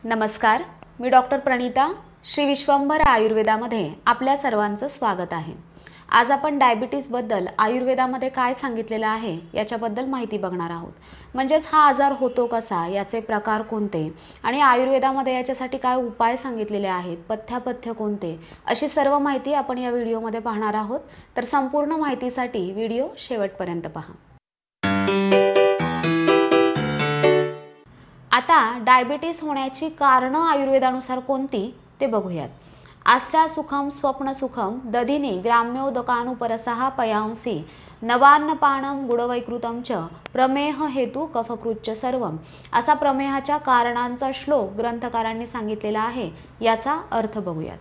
नमस्कार, मी डॉक्टर प्रणिता श्री विश्वंभर आयुर्वेदामध्ये आपल्या सर्वांचं स्वागत आहे। आज आपण डायबिटीजबद्दल आयुर्वेदामध्ये काय सांगितलेलं आहे याच्याबद्दल माहिती बघणार आहोत। म्हणजेच हा आजार होतो कसा, याचे प्रकार कोणते आणि आयुर्वेदामध्ये याच्यासाठी काय उपाय सांगितलेले आहेत, पथ्यपथ्य कोणते, अशी सर्व माहिती आपण या व्हिडिओमध्ये पाहणार आहोत। तर संपूर्ण माहितीसाठी व्हिडिओ शेवटपर्यंत पहा। आता डायबिटीज होण्याची कारणं आयुर्वेदानुसार कोणती ते बघूयात। आस्या सुखम स्वप्न सुखम दधिनी ग्राम्योदकानुपरसः पयांसी नवान्नपानम गुडवैकृतम च प्रमेह हेतु कफकृच्च सर्वम, असा प्रमेहाच्या कारणांचा श्लोक ग्रंथकारांनी सांगितलेला आहे। याचा अर्थ बघूयात।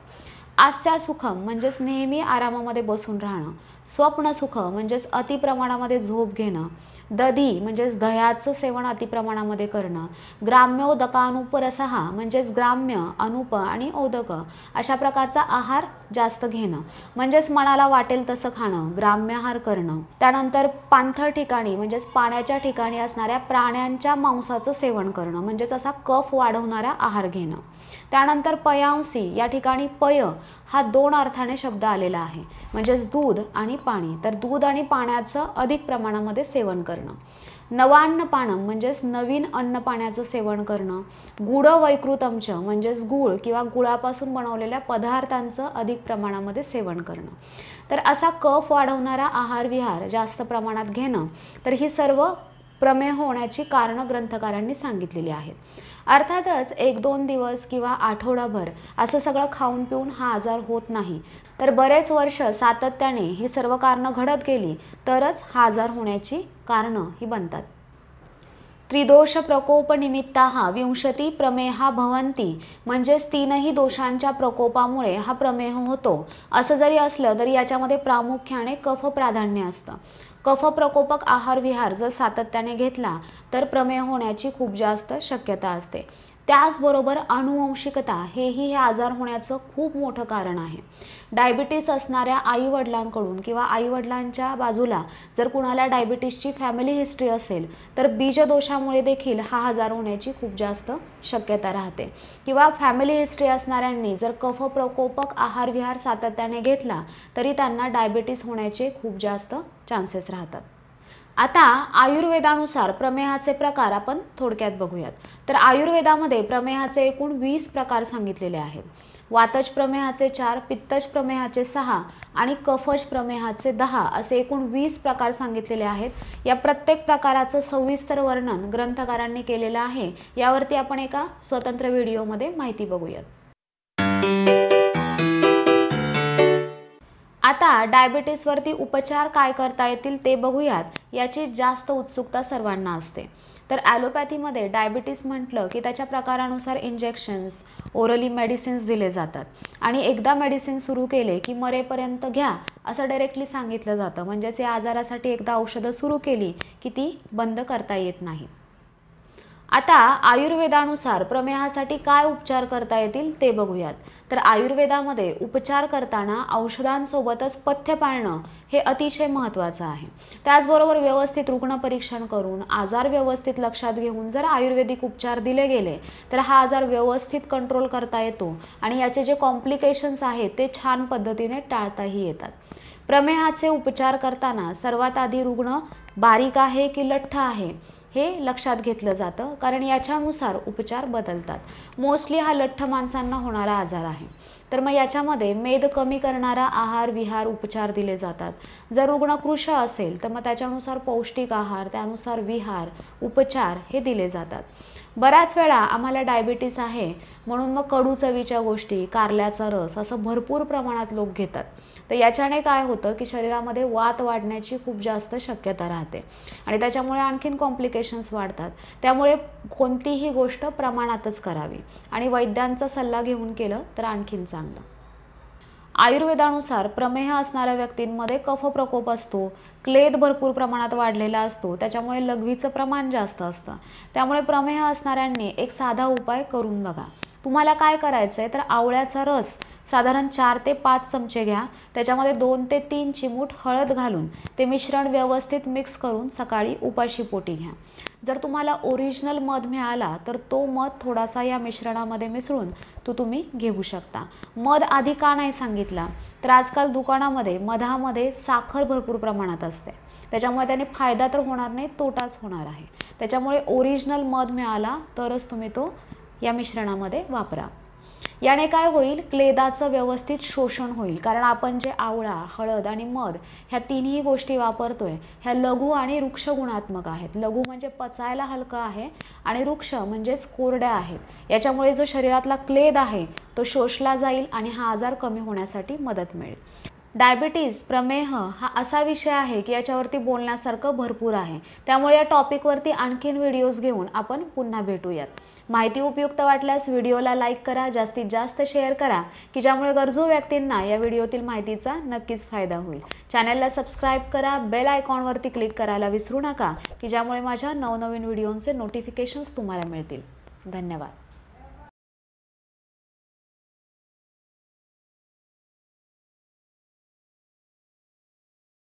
आस्या सुखम म्हणजेच नेहमी आरामामध्ये बसून राहणं, स्वप्न सुख म्हणजेच अतिप्रमाणामध्ये झोप घेणं, दधी म्हणजेच दह्याचं सेवन अतिप्रमाणामध्ये करणं, ग्राम्योदकानुपरसः म्हणजेच ग्राम्य, अनुप आणि ओदक अशा प्रकारचा आहार जास्त घेणं, म्हणजेच मनाला वाटेल तसं खाणं, ग्राम्याहार करणं, त्यानंतर पाणथळ ठिकाणी म्हणजेच पाण्याच्या ठिकाणी असणाऱ्या प्राण्यांच्या मांसाचं सेवन करणं, म्हणजेच असा कफ वाढवणारा आहार घेणं। त्यानंतर पयांसी, या ठिकाणी पय हा दोन अर्थाने शब्द आलेला आहे, म्हणजेच दूध आणि पाणी, तर दूध आणि पाण्याचं अधिक प्रमाणामध्ये सेवन करणं। नवान्नपानम म्हणजेच नवीन अन्न पाण्याचं सेवन करणं। गुडवैकृतमच म्हणजेच गूळ किंवा गुळापासून बनवलेल्या पदार्थांचं अधिक प्रमाणामध्ये सेवन करणं। तर असा कफ वाढवणारा आहार विहार जास्त प्रमाणात घेणं, तर ही सर्व प्रमेह होण्याची कारणं ग्रंथकारांनी सांगितलेली आहेत। अर्थातच एक दोन दिवस किंवा आठवडाभर असं सगळं खाऊन पिऊन हा आजार होत नाही, तर बरेच वर्ष सातत्याने ही सर्व कारणं घडत गेली तरच हा आजार होण्याची कारणं ही बनतात। त्रिदोष प्रकोप निमित्ताः विंशती प्रमेहा भवन्ति, म्हणजेच तीनही दोषांच्या प्रकोपामुळे हा प्रमेह होतो। असं जरी असलं तरी याच्यामध्ये प्रामुख्याने कफ प्राधान्य असतं। कफ प्रकोपक आहार विहार जर सातत्याने घेतला तर प्रमेह होण्याची खूप जास्त शक्यता असते। त्याचबरोबर अनुवंशिकता हेही हे आजार होण्याचं खूप मोठं कारण आहे। डायबिटीस असणाऱ्या आईवडिलांकडून किंवा आईवडिलांच्या बाजूला जर कुणाला डायबिटीसची फॅमिली हिस्ट्री असेल तर बीजदोषामुळे देखील हा आजार होण्याची खूप जास्त शक्यता राहते। किंवा फॅमिली हिस्ट्री असणाऱ्यांनी जर कफ प्रकोपक आहार विहार सातत्याने घेतला तरी त्यांना डायबिटीस होण्याचे खूप जास्त चान्सेस राहतात। आता आयुर्वेदानुसार प्रमेहाचे प्रकार आपण थोडक्यात बघूयात। तर आयुर्वेदामध्ये प्रमेहाचे एकूण 20 प्रकार सांगितलेले आहेत। वातज प्रमेहाचे 4, पित्तज प्रमेहाचे 6 आणि कफज प्रमेहाचे 10 असे एकूण 20 प्रकार सांगितलेले आहेत। या प्रत्येक प्रकाराचं सविस्तर वर्णन ग्रंथकारांनी केलेलं आहे। यावरती आपण एका स्वतंत्र व्हिडिओमध्ये माहिती बघूयात। आता डायबिटीसवरती उपचार काय करता येतील ते बघूयात। याची जास्त उत्सुकता सर्वांना असते। तर ॲलोपॅथीमध्ये डायबिटीस म्हटलं की त्याच्या प्रकारानुसार इंजेक्शन्स, ओरली मेडिसिन्स दिले जातात आणि एकदा मेडिसिन सुरू केले की मरेपर्यंत घ्या असं डायरेक्टली सांगितलं जातं। म्हणजेच या आजारासाठी एकदा औषधं सुरू केली की ती बंद करता येत नाही। आता आयुर्वेदानुसार प्रमेहासाठी काय उपचार करता येतील ते बघूयात। तर आयुर्वेदामध्ये उपचार करताना औषधांसोबतच पथ्य पाळणं हे अतिशय महत्त्वाचं आहे। त्याचबरोबर व्यवस्थित रुग्ण परीक्षण करून आजार व्यवस्थित लक्षात घेऊन जर आयुर्वेदिक उपचार दिले गेले तर हा आजार व्यवस्थित कंट्रोल करता येतो आणि याचे जे कॉम्प्लिकेशन्स आहेत ते छान पद्धतीने टाळताही येतात। प्रमेहाचे उपचार करताना सर्वात आधी रुग्ण बारीक आहे की लठ्ठ आहे हे लक्षात घेतलं जातं, कारण याच्यानुसार उपचार बदलतात। मोस्टली हा लठ्ठ माणसांना होणारा आजार आहे, तर मग याच्यामध्ये मेद कमी करणारा आहार विहार उपचार दिले जातात। जर रुग्ण कृश असेल तर मग त्याच्यानुसार पौष्टिक आहार, त्यानुसार विहार उपचार हे दिले जातात। बऱ्याच वेळा आम्हाला डायबिटीस आहे म्हणून मग कडू चवीच्या गोष्टी, कारल्याचा रस असं भरपूर प्रमाणात लोक घेतात। तर याच्याने काय होतं की शरीरामध्ये वात वाढण्याची खूप जास्त शक्यता राहते आणि त्याच्यामुळे आणखीन कॉम्प्लिकेशन्स वाढतात। त्यामुळे कोणतीही गोष्ट प्रमाणातच करावी आणि वैद्यांचा सल्ला घेऊन केलं तर आणखीन चांगलं। आयुर्वेदानुसार प्रमेह असणाऱ्या व्यक्तींमध्ये कफ प्रकोप असतो, क्लेद भरपूर प्रमाणात वाढलेला असतो, त्याच्यामुळे लघवीचं प्रमाण जास्त असतं। त्यामुळे प्रमेह असणाऱ्यांनी एक साधा उपाय करून बघा। तुम्हाला काय करायचं आहे तर आवळ्याचा रस साधारण 4 ते 5 चमचे घ्या, त्याच्यामध्ये 2 ते 3 चिमूट हळद घालून ते मिश्रण व्यवस्थित मिक्स करून सकाळी उपाशी पोटी घ्या। जर तुम्हाला ओरिजिनल मध मिळाला तर तो मध थोडासा या मिश्रणामध्ये मिसळून तुम्ही घेऊ शकता. मध आधी का नाही सांगितला, तर आजकाल दुकानामध्ये मधामध्ये साखर भरपूर प्रमाणात असते, त्याच्यामुळे त्याने फायदा तर होणार नाही, तोटाच होणार आहे. त्याच्यामुळे ओरिजिनल मध मिळाला तरच तुम्ही तो या मिश्रणामध्ये वापरा. याने काय होईल, क्लेदाचं व्यवस्थित शोषण होईल. कारण आपण जे आवळा, हळद आणि मध ह्या तिन्ही गोष्टी वापरतोय ह्या लघु आणि वृक्ष गुणात्मक आहेत. लघु म्हणजे पचायला हलका आहे आणि वृक्ष म्हणजेच कोरड्या आहेत. याच्यामुळे जो शरीरातला क्लेद आहे तो शोषला जाईल आणि हा आजार कमी होण्यासाठी मदत मिळेल. डायबिटीज, प्रमेह हा असा विषय आहे की याच्यावरती बोलण्यासारखं भरपूर आहे. त्यामुळे या टॉपिकवरती आणखीन व्हिडिओज घेऊन आपण पुन्हा भेटूयात. माहिती उपयुक्त वाटल्यास व्हिडिओला लाईक करा, जास्तीत जास्त शेअर करा की ज्यामुळे गरजू व्यक्तींना या व्हिडिओतील माहितीचा नक्कीच फायदा होईल. चॅनलला सबस्क्राईब करा, बेल आयकॉनवरती क्लिक करायला विसरू नका की ज्यामुळे माझ्या नवनवीन व्हिडिओंचे नोटिफिकेशन्स तुम्हाला मिळतील. धन्यवाद.